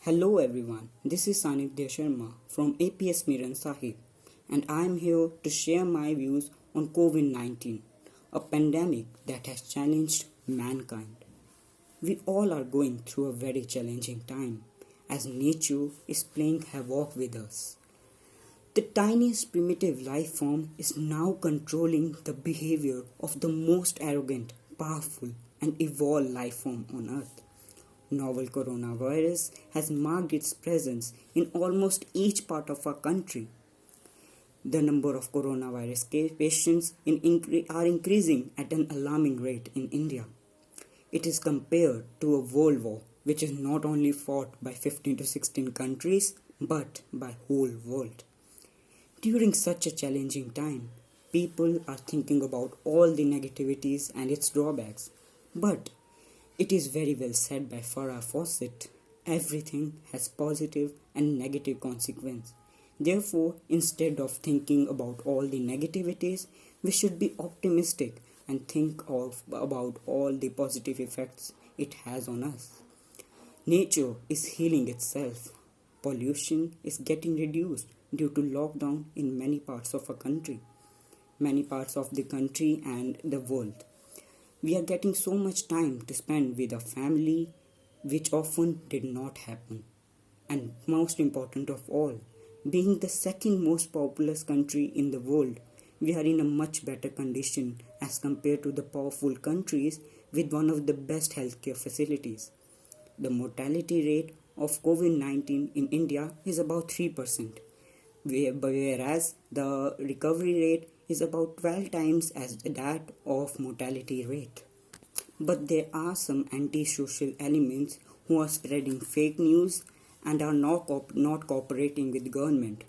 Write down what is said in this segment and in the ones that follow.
Hello everyone, this is Sanidhya Sharma from APS Miran Sahib, and I am here to share my views on COVID 19, a pandemic that has challenged mankind. We all are going through a very challenging time as nature is playing havoc with us. The tiniest primitive life form is now controlling the behavior of the most arrogant, powerful, and evolved life form on earth. Novel coronavirus has marked its presence in almost each part of our country. The number of coronavirus patients are increasing at an alarming rate in India. It is compared to a world war which is not only fought by 15 to 16 countries but by whole world. During such a challenging time, people are thinking about all the negativities and its drawbacks. But it is very well said by Farah Fawcett, everything has positive and negative consequence. Therefore, instead of thinking about all the negativities, we should be optimistic and think about all the positive effects it has on us. Nature is healing itself. Pollution is getting reduced due to lockdown in many parts of the country and the world. We are getting so much time to spend with our family, which often did not happen. And most important of all, being the second most populous country in the world, we are in a much better condition as compared to the powerful countries with one of the best healthcare facilities. The mortality rate of COVID 19 in India is about 3%, whereas the recovery rate is about 12 times as that of mortality rate. But there are some anti-social elements who are spreading fake news and are not cooperating with government.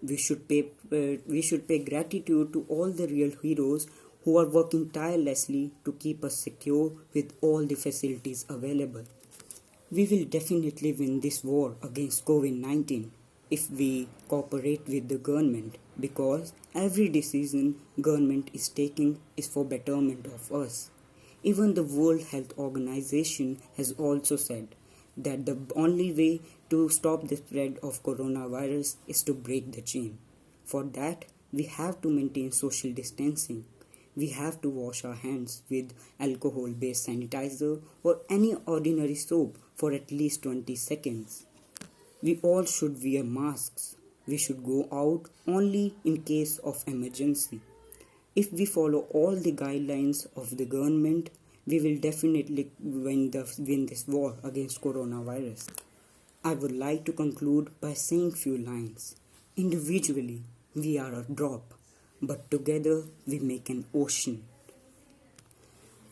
We should pay gratitude to all the real heroes who are working tirelessly to keep us secure with all the facilities available. We will definitely win this war against COVID 19 if we cooperate with the government, because every decision government is taking is for betterment of us. Even the World Health Organization has also said that the only way to stop the spread of coronavirus is to break the chain. For that, we have to maintain social distancing. We have to wash our hands with alcohol-based sanitizer or any ordinary soap for at least 20 seconds. We all should wear masks. We should go out only in case of emergency. If we follow all the guidelines of the government, we will definitely win this war against coronavirus. I would like to conclude by saying few lines. Individually, we are a drop, but together we make an ocean.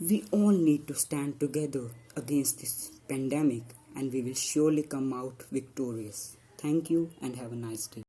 We all need to stand together against this pandemic, and we will surely come out victorious. Thank you and have a nice day.